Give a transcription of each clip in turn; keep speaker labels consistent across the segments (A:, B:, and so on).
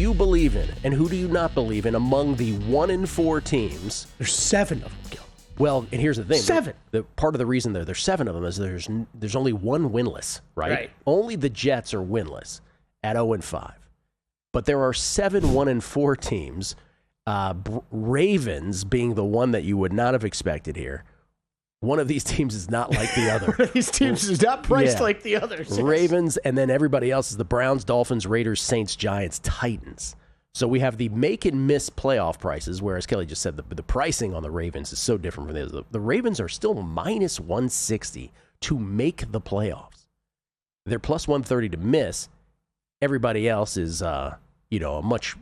A: you believe in and who do you not believe in among the 1-4 teams?
B: There's 7 of them, Gill.
A: Well, and here's the thing.
B: 7.
A: The part of the reason there's 7 of them is there's only one winless, right?
B: Right.
A: Only the Jets are winless at 0-5. But there are 7 1-4 teams, Ravens being the one that you would not have expected here. One of these teams is not like the other.
B: One of these teams is not priced like the others.
A: Ravens, and then everybody else is the Browns, Dolphins, Raiders, Saints, Giants, Titans. So we have the make and miss playoff prices, whereas Kelley just said the pricing on the Ravens is so different from this. The Ravens are still minus 160 to make the playoffs. They're plus 130 to miss. Everybody else is, a much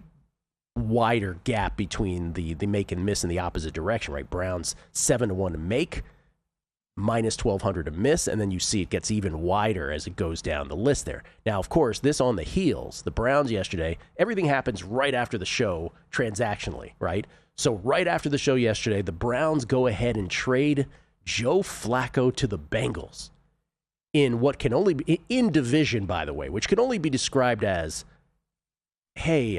A: wider gap between the make and miss in the opposite direction, right? Browns 7-1 to make, minus 1,200 to miss, and then you see it gets even wider as it goes down the list there. Now, of course, this on the heels, the Browns yesterday, everything happens right after the show transactionally, right? So right after the show yesterday, the Browns go ahead and trade Joe Flacco to the Bengals in what can only be, in division, by the way, which can only be described as, hey,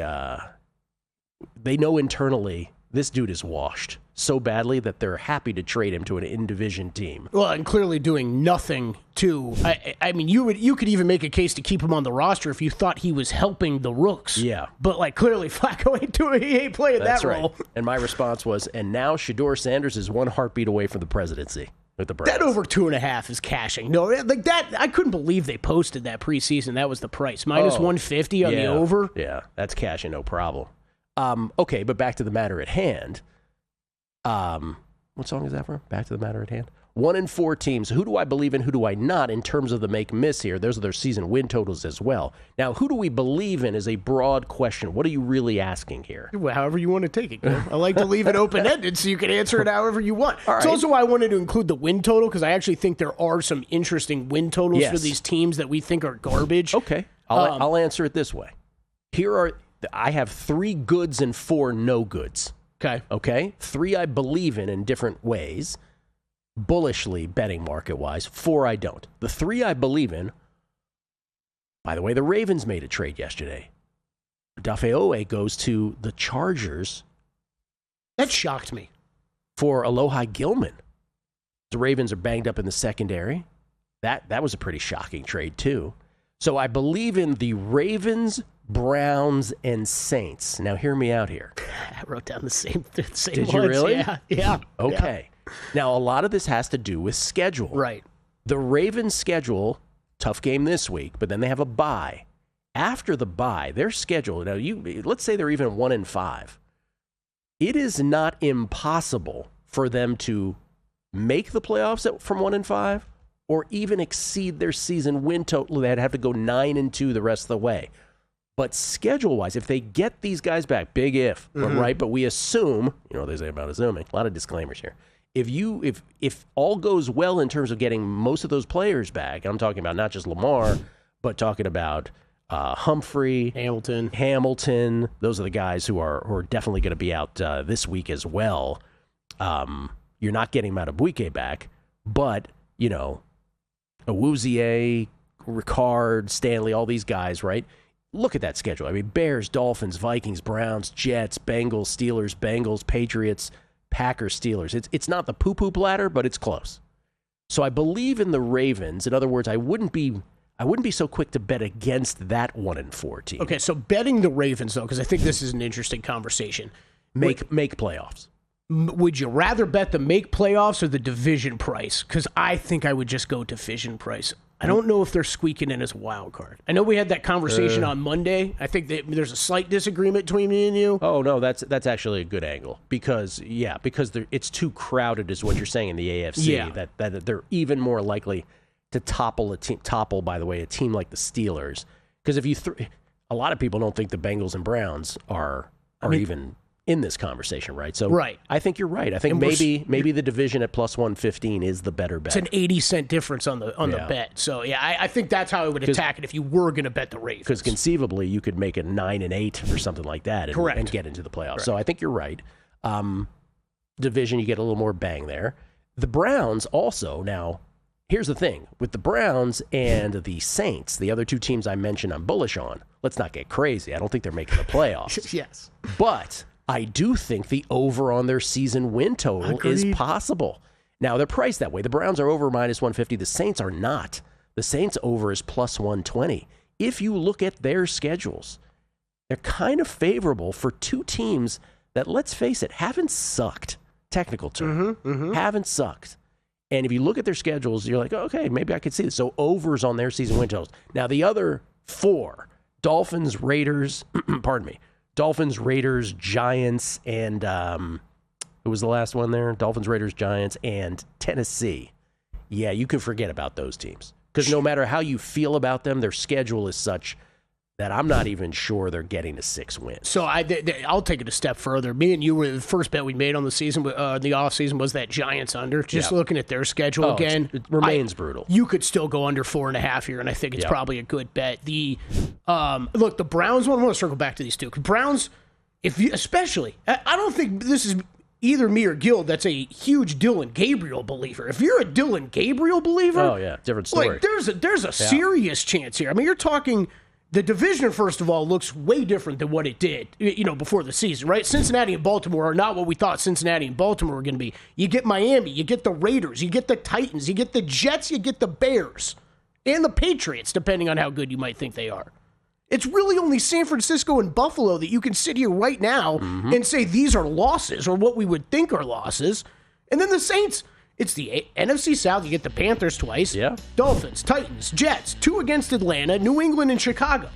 A: they know internally this dude is washed so badly that they're happy to trade him to an in-division team.
B: Well, and clearly doing nothing to... I mean, you could even make a case to keep him on the roster if you thought he was helping the Rooks.
A: Yeah.
B: But, clearly Flacco ain't playing that role.
A: Right. And my response was, and now Shedeur Sanders is one heartbeat away from the presidency with the Browns.
B: That over 2.5 is cashing. No, that I couldn't believe they posted that preseason. That was the price. Minus 150 on the over.
A: Yeah, that's cashing, no problem. Okay, but back to the matter at hand. What song is that from? Back to the matter at hand. 1-4 teams. Who do I believe in? Who do I not in terms of the make-miss here? Those are their season win totals as well. Now, who do we believe in is a broad question. What are you really asking here?
B: Well, however you want to take it. I like to leave it open-ended so you can answer it however you want.
A: All right.
B: It's also why I wanted to include the win total because I actually think there are some interesting win totals for these teams that we think are garbage.
A: Okay, I'll answer it this way. I have 3 goods and 4 no goods. Okay? 3 I believe in different ways, bullishly betting market-wise. 4 I don't. The 3 I believe in, by the way, the Ravens made a trade yesterday. Dafeoe goes to the Chargers.
B: That shocked me.
A: For Aloha Gilman. The Ravens are banged up in the secondary. That was a pretty shocking trade, too. So I believe in the Ravens, Browns, and Saints. Now, hear me out here.
B: I wrote down the same
A: Did
B: ones.
A: you really?
B: Yeah.
A: Okay. Yeah. Now, a lot of this has to do with schedule.
B: Right.
A: The Ravens' schedule, tough game this week, but then they have a bye. After the bye, their schedule, now let's say they're even 1-5. It is not impossible for them to make the playoffs from 1-5 or even exceed their season win total. They'd have to go 9-2 the rest of the way. But schedule-wise, if they get these guys back, big if, right? But we assume, they say about assuming, a lot of disclaimers here. If all goes well in terms of getting most of those players back, I'm talking about not just Lamar, but talking about Humphrey, Hamilton. Those are the guys who are definitely going to be out this week as well. You're not getting Madubuike back, but Awuzie, Ricard, Stanley, all these guys, right? Look at that schedule. I mean, Bears, Dolphins, Vikings, Browns, Jets, Bengals, Steelers, Bengals, Patriots, Packers, Steelers. It's not the poo-poo platter, but it's close. So I believe in the Ravens. In other words, I wouldn't be so quick to bet against that 1-4 team.
B: Okay, so betting the Ravens, though, because I think this is an interesting conversation.
A: Make playoffs.
B: Would you rather bet the make playoffs or the division price? Because I think I would just go division price. I don't know if they're squeaking in as a wild card. I know we had that conversation on Monday. I think there's a slight disagreement between me and you.
A: Oh, no, that's actually a good angle because it's too crowded is what you're saying in the AFC, that they're even more likely to topple, by the way, a team like the Steelers. Because a lot of people don't think the Bengals and Browns are even in this conversation, right? So
B: right.
A: I think you're right. I think maybe the division at plus 115 is the better bet.
B: It's an 80-cent difference on the bet. So I think that's how I would attack it if you were going to bet the Ravens.
A: Because conceivably you could make it 9-8 or something like that and get into the playoffs. Correct. So I think you're right. Division, you get a little more bang there. The Browns also now, here's the thing. With the Browns and the Saints, the other two teams I mentioned I'm bullish on, let's not get crazy. I don't think they're making the playoffs.
B: Yes.
A: But I do think the over on their season win total is possible. Now, they're priced that way. The Browns are over minus 150. The Saints are not. The Saints over is plus 120. If you look at their schedules, they're kind of favorable for two teams that, let's face it, haven't sucked. Technical term. Haven't sucked. And if you look at their schedules, you're like, okay, maybe I could see this. So overs on their season win totals. Now, the other four, Dolphins, Raiders, Dolphins, Raiders, Giants, and who was the last one there? Dolphins, Raiders, Giants, and Tennessee. Yeah, you can forget about those teams. Because no matter how you feel about them, their schedule is such that I'm not even sure they're getting to 6 wins.
B: So I'll take it a step further. Me and you were the first bet we made on the season, the offseason was that Giants under. Just looking at their schedule again.
A: It remains brutal.
B: You could still go under 4.5 here, and I think it's probably a good bet. Look, the Browns one, I want to circle back to these two. Browns, I don't think this is either me or Gill that's a huge Dylan Gabriel believer. If you're a Dylan Gabriel believer,
A: different story.
B: Like there's a serious chance here. I mean, you're talking the division, first of all, looks way different than what it did, before the season, right? Cincinnati and Baltimore are not what we thought Cincinnati and Baltimore were going to be. You get Miami, you get the Raiders, you get the Titans, you get the Jets, you get the Bears, and the Patriots, depending on how good you might think they are. It's really only San Francisco and Buffalo that you can sit here right now and say these are losses or what we would think are losses. And then the Saints, it's the NFC South. You get the Panthers twice.
A: Yeah.
B: Dolphins, Titans, Jets, 2 against Atlanta, New England, and Chicago.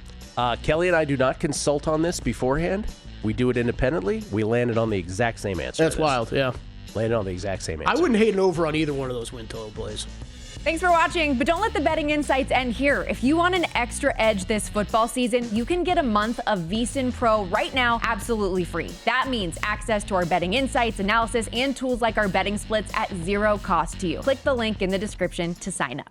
A: Kelley and I do not consult on this beforehand. We do it independently. We landed on the exact same answer.
B: That's wild, yeah.
A: Landed on the exact same answer.
B: I wouldn't hate an over on either one of those win total plays.
C: Thanks for watching, but don't let the betting insights end here. If you want an extra edge this football season, you can get a month of VSiN Pro right now absolutely free. That means access to our betting insights, analysis, and tools like our betting splits at 0 cost to you. Click the link in the description to sign up.